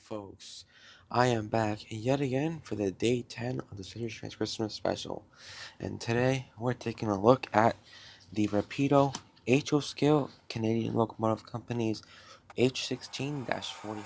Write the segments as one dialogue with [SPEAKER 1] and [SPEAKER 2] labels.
[SPEAKER 1] folks? I am back yet again for the day 10 of the cedrics Christmas special, and today we're taking a look at the rapido HO scale Canadian Locomotive Company's h16-44.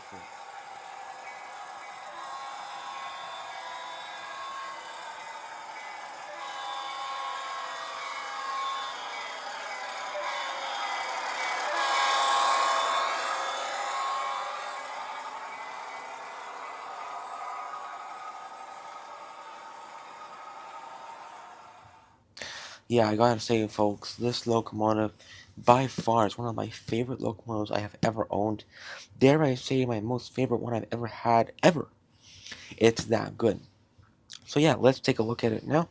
[SPEAKER 1] Yeah, I gotta say, folks, this locomotive by far is one of my favorite locomotives I have ever owned. Dare I say, my most favorite one I've ever had, ever. It's that good. So yeah, let's take a look at it now.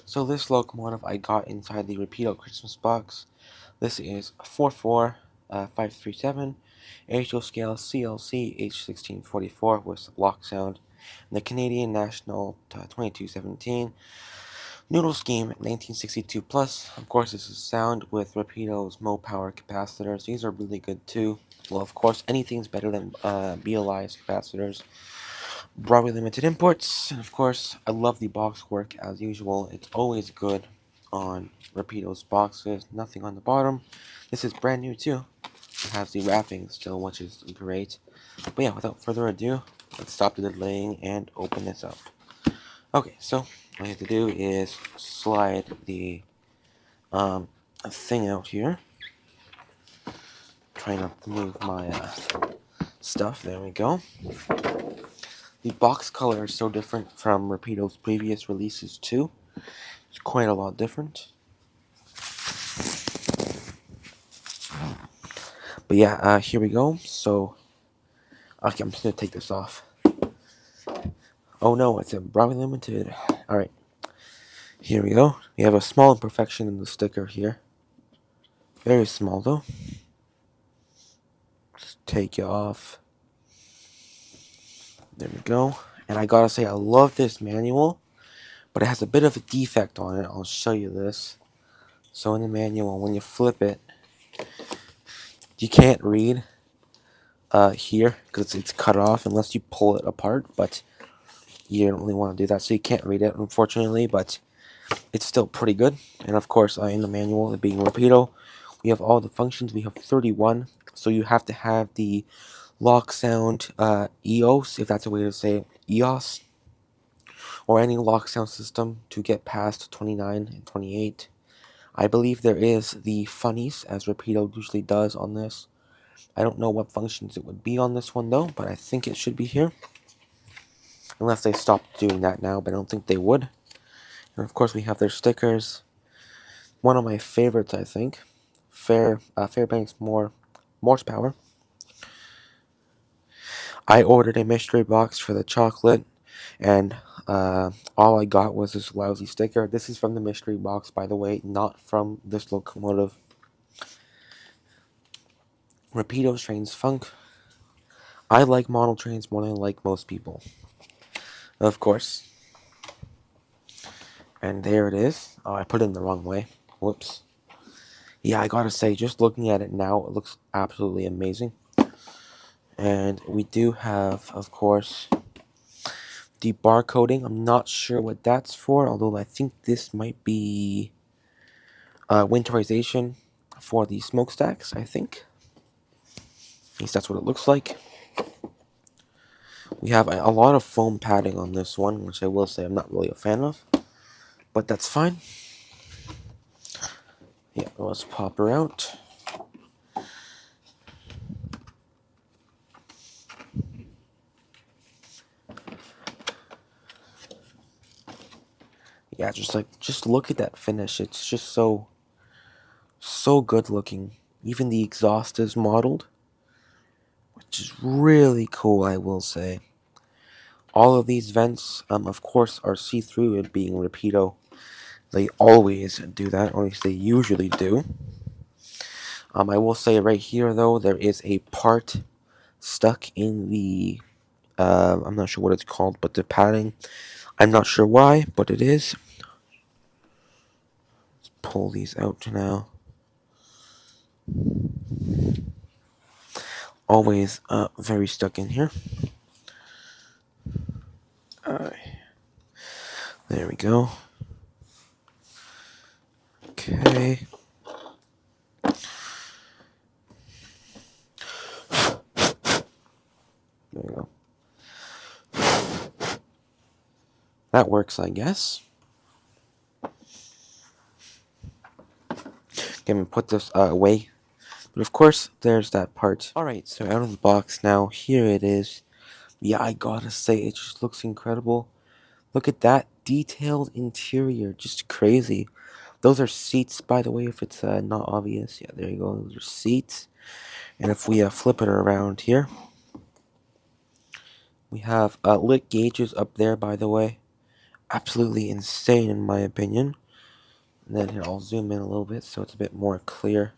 [SPEAKER 1] So this locomotive I got inside the Rapido Christmas box. This is 44537 HO scale CLC H1644 with lock sound. And the Canadian National 2217 Noodle Scheme 1962 plus. Of course, this is sound with Rapido's Mo power capacitors. These are really good too. Well, of course, anything's better than BLI's capacitors. Broadway limited imports, and of course, I love the box work as usual. It's always good on Rapido's boxes. Nothing on the bottom. This is brand new too. It has the wrapping still, which is great. But yeah, without further ado, let's stop the delaying and open this up. Okay, so what I have to do is slide the thing out here. Try not to move my stuff. There we go. The box color is so different from Rapido's previous releases too. It's quite a lot different. But yeah, here we go. So, okay, I'm just gonna take this off. Oh no, it's a Broadway Limited. Alright, here we go. We have a small imperfection in the sticker here. Very small though. Just take it off. There we go. And I gotta say, I love this manual, but it has a bit of a defect on it. I'll show you this. So in the manual, when you flip it, you can't read here because it's cut off unless you pull it apart, but you don't really want to do that, so you can't read it, unfortunately, but it's still pretty good. And of course, in the manual, it being Rapido, we have all the functions. We have 31, so you have to have the lock sound EOS, if that's a way to say it, EOS, or any lock sound system to get past 29 and 28. I believe there is the funnies, as Rapido usually does on this. I don't know what functions it would be on this one though, but I think it should be here. Unless they stopped doing that now, but I don't think they would. And of course we have their stickers. One of my favorites, I think. Fairbanks Morse Power. I ordered a mystery box for the chocolate, and all I got was this lousy sticker. This is from the mystery box, by the way, not from this locomotive. Rapido Trains Funk. I like model trains more than I like most people. Of course. And there it is. Oh, I put it in the wrong way. Whoops. Yeah, I gotta say, just looking at it now, it looks absolutely amazing. And we do have, of course, the barcoding. I'm not sure what that's for, although I think this might be winterization for the smokestacks, I think. At least that's what it looks like. We have a lot of foam padding on this one, which I will say I'm not really a fan of. But that's fine. Yeah, let's pop her out. Yeah, just look at that finish. It's just so good looking. Even the exhaust is modeled, which is really cool, I will say. All of these vents, of course, are see-through, it being Rapido. They always do that, or at least they usually do. I will say right here, though, there is a part stuck in the, I'm not sure what it's called, but the padding. I'm not sure why, but it is. Let's pull these out now. Always very stuck in here. Alright. There we go. Okay. There we go. That works, I guess. Let me put this away. But of course, there's that part. Alright, so out of the box now. Here it is. Yeah, I gotta say, it just looks incredible. Look at that detailed interior. Just crazy. Those are seats, by the way, if it's not obvious. Yeah, there you go. Those are seats. And if we flip it around here, we have lit gauges up there, by the way. Absolutely insane, in my opinion. And then here, I'll zoom in a little bit so it's a bit more clear.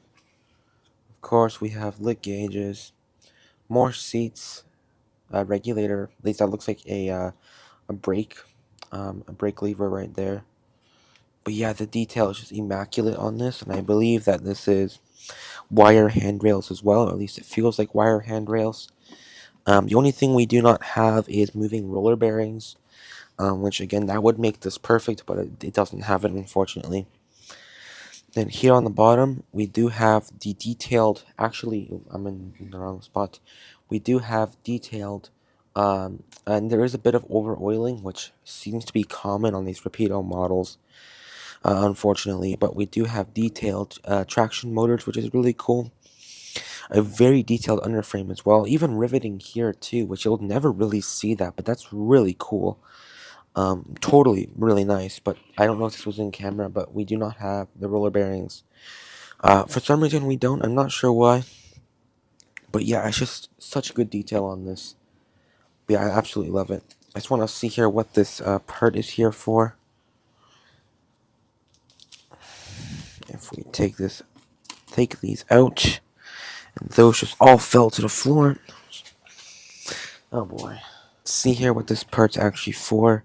[SPEAKER 1] Of course, we have lit gauges, more seats, a regulator. At least that looks like a brake lever right there. But yeah, the detail is just immaculate on this, and I believe that this is wire handrails as well, or at least it feels like wire handrails. The only thing we do not have is moving roller bearings, which again, that would make this perfect, but it doesn't have it, unfortunately. Then here on the bottom, we do have the detailed, actually, I'm in the wrong spot. We do have detailed, and there is a bit of over-oiling, which seems to be common on these rapido models, unfortunately, but we do have detailed traction motors, which is really cool. A very detailed underframe as well, even riveting here too, which you'll never really see that, but that's really cool. Totally really nice, but I don't know if this was in camera, but we do not have the roller bearings. For some reason we don't, I'm not sure why. But yeah, it's just such good detail on this. Yeah, I absolutely love it. I just want to see here what this part is here for. If we take these out, and those just all fell to the floor. Oh boy. See here what this part's actually for.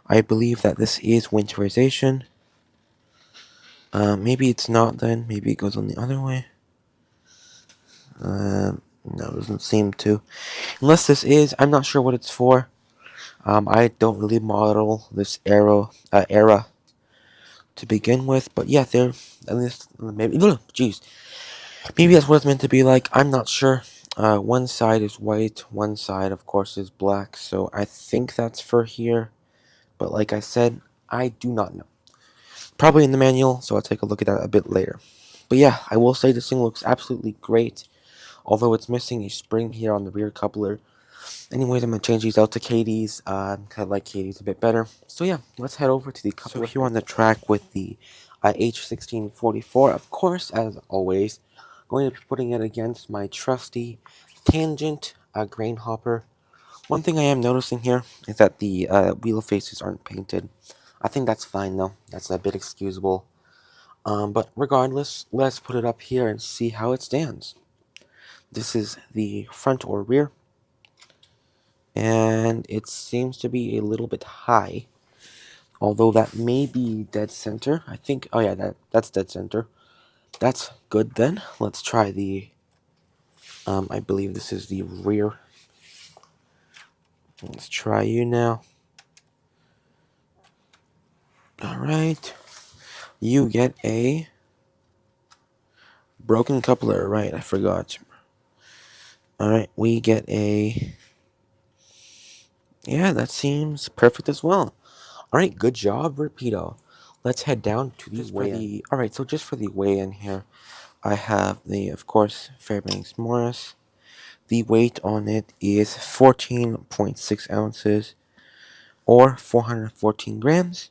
[SPEAKER 1] I believe that this is winterization. Maybe it's not then. Maybe it goes on the other way. No, it doesn't seem to. Unless this is, I'm not sure what it's for. I don't really model this era to begin with, but yeah, there, at least, maybe, jeez. Maybe that's what it's meant to be like, I'm not sure. One side is white, one side, of course, is black, so I think that's for here. But like I said, I do not know. Probably in the manual, so I'll take a look at that a bit later. But yeah, I will say this thing looks absolutely great, although it's missing a spring here on the rear coupler. Anyways, I'm going to change these out to Katie's. I kind of like Katie's a bit better. So yeah, let's head over to the coupler. So here on the track with the h16-44, of course, as always, going to be putting it against my trusty Tangent grain hopper. One thing I am noticing here is that the wheel faces aren't painted. I think that's fine though. That's a bit excusable. But regardless, let's put it up here and see how it stands. This is the front or rear, and it seems to be a little bit high, although that may be dead center. I think, oh yeah, that's dead center. That's good then. Let's try the, I believe this is the rear. Let's try you now. Alright. You get a broken coupler, right, I forgot. Alright, we get a, yeah, that seems perfect as well. Alright, good job, Rapido. Let's head down to the weigh-in. Alright, so just for the weigh-in here, I have the, of course, Fairbanks Morris. The weight on it is 14.6 ounces, or 414 grams.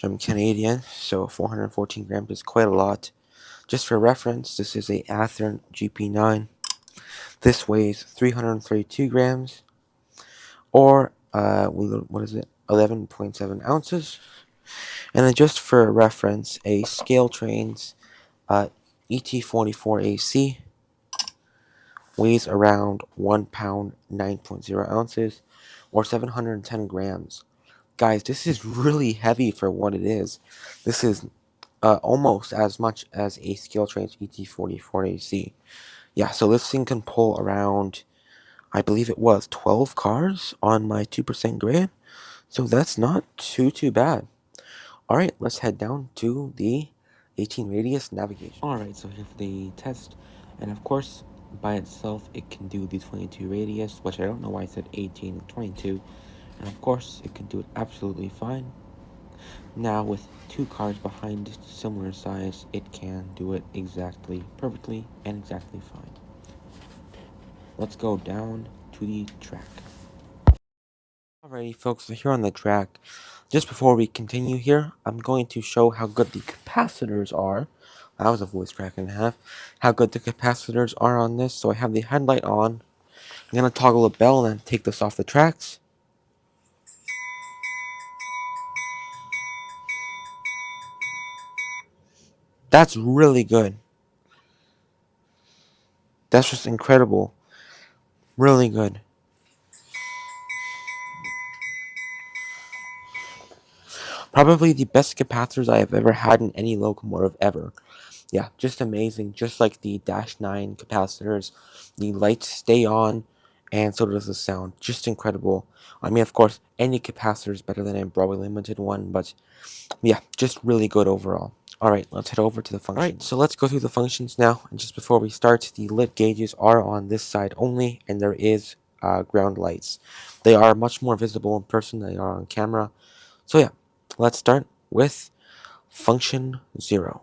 [SPEAKER 1] I'm Canadian, so 414 grams is quite a lot. Just for reference, this is a Athearn GP9. This weighs 332 grams, or what is it? 11.7 ounces. And then just for reference, a Scale Trains ET44AC weighs around 1 pound 9.0 ounces, or 710 grams. Guys, this is really heavy for what it is. This is almost as much as a Scale Trains ET44AC. Yeah, so this thing can pull around, I believe it was 12 cars on my 2% grade. So that's not too bad. Alright, let's head down to the 18 radius navigation. Alright, so here for the test. And of course, by itself, it can do the 22 radius, which I don't know why I said 18 and 22. And of course, it can do it absolutely fine. Now, with two cars behind similar size, it can do it exactly perfectly and exactly fine. Let's go down to the track. Alrighty, folks, so here on the track, just before we continue here, I'm going to show how good the capacitors are. That was a voice crack and a half. How good the capacitors are on this. So I have the headlight on. I'm going to toggle a bell and then take this off the tracks. That's really good. That's just incredible. Really good. Probably the best capacitors I have ever had in any locomotive ever. Yeah, just amazing. Just like the Dash 9 capacitors, the lights stay on, and so does the sound. Just incredible. I mean, of course, any capacitor is better than a Broadway Limited one, but yeah, just really good overall. Alright, let's head over to the functions. Alright, so let's go through the functions now. And just before we start, the lit gauges are on this side only, and there is ground lights. They are much more visible in person than they are on camera. So yeah, let's start with function 0.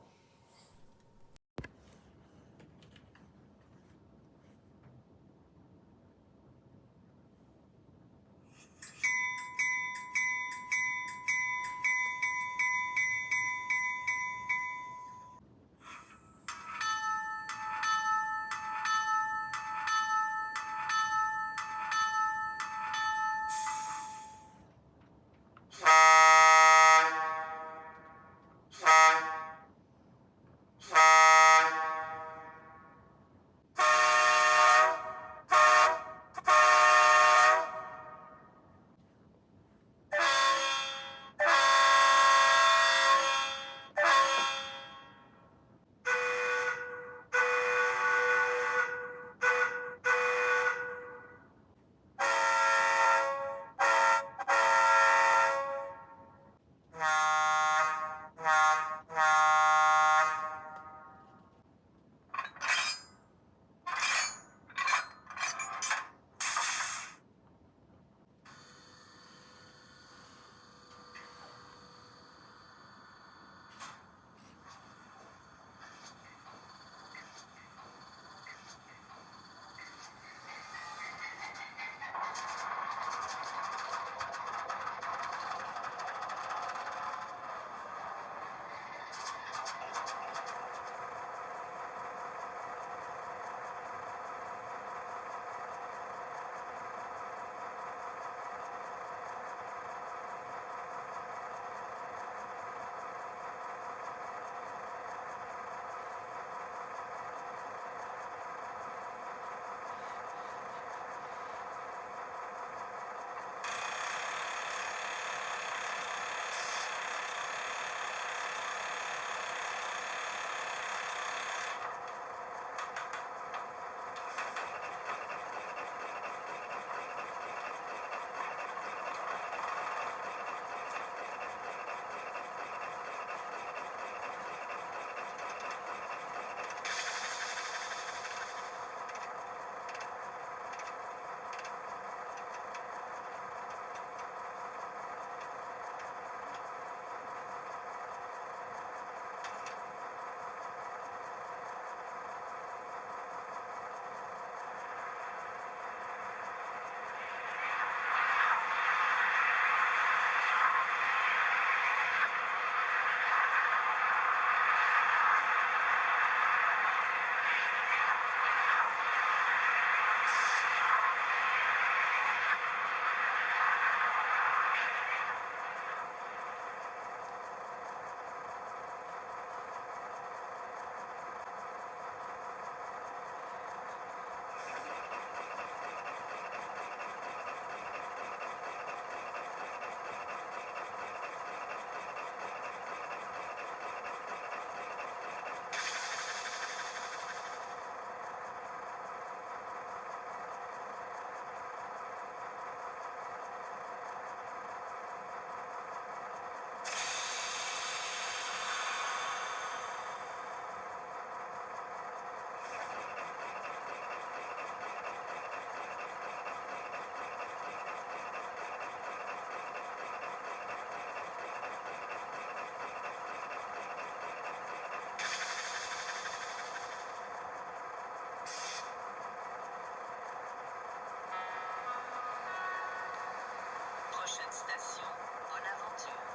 [SPEAKER 2] Prochaine station, Bonaventure.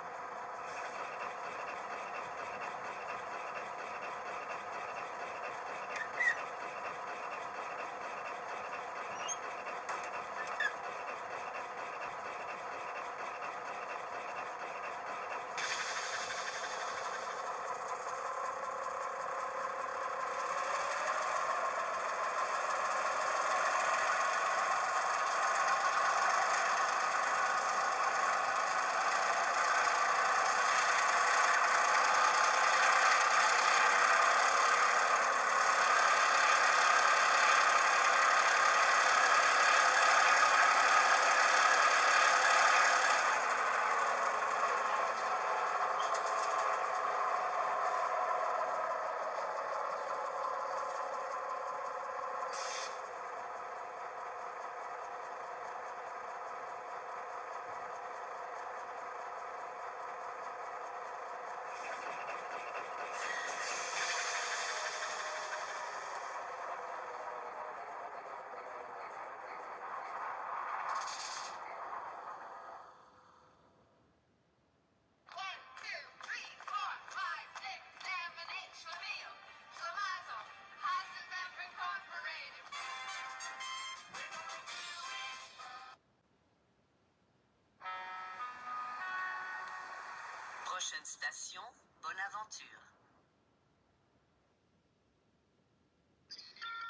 [SPEAKER 2] Prochaine station, Bonaventure.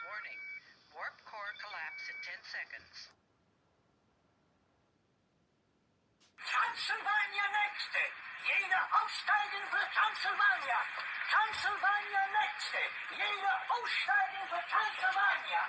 [SPEAKER 2] Warning, warp core collapse in 10 seconds.
[SPEAKER 3] Transylvania nächste! Jeder aussteigen für Transylvania! Transylvania nächste! Jeder aussteigen für Transylvania!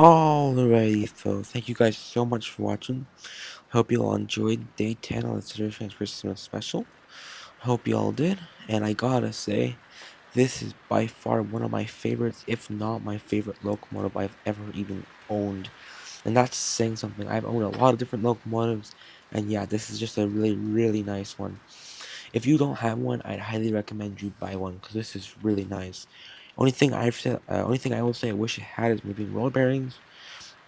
[SPEAKER 1] Alrighty, folks. Thank you guys so much for watching. Hope you all enjoyed day 10 on the Cedrics Christmas special. Hope you all did. And I gotta say, this is by far one of my favorites, if not my favorite locomotive I've ever even owned. And that's saying something. I've owned a lot of different locomotives, and yeah, this is just a really, really nice one. If you don't have one, I'd highly recommend you buy one because this is really nice. Only thing I will say I wish it had is maybe roller bearings.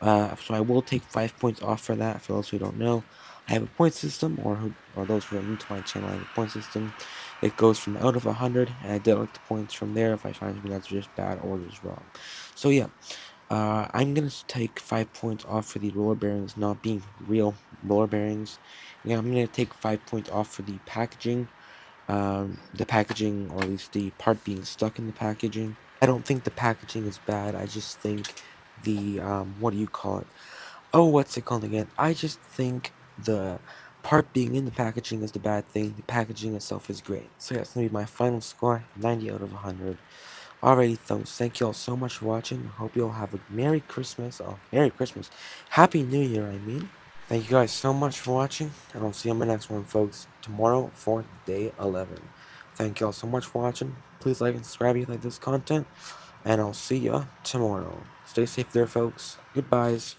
[SPEAKER 1] So I will take 5 points off for that. For those who don't know, I have a point system, or those who are new to my channel, I have a point system. It goes from out of 100, and I deduct the points from there if I find something that's just bad or just wrong. So yeah, I'm gonna take 5 points off for the roller bearings not being real roller bearings. Yeah, I'm gonna take 5 points off for the packaging, or at least the part being stuck in the packaging. I don't think the packaging is bad. I just think the what do you call it? Oh, what's it called again? I just think the part being in the packaging is the bad thing. The packaging itself is great. So yeah, it's gonna be my final score, 90 out of 100. Alrighty, folks. Thank you all so much for watching. I hope you all have a Merry Christmas. Oh, Merry Christmas. Happy New Year, I mean. Thank you guys so much for watching, and I'll see you on my next one, folks, tomorrow for day 11. Thank you all so much for watching. Please like and subscribe if you like this content, and I'll see ya tomorrow. Stay safe there, folks. Goodbyes.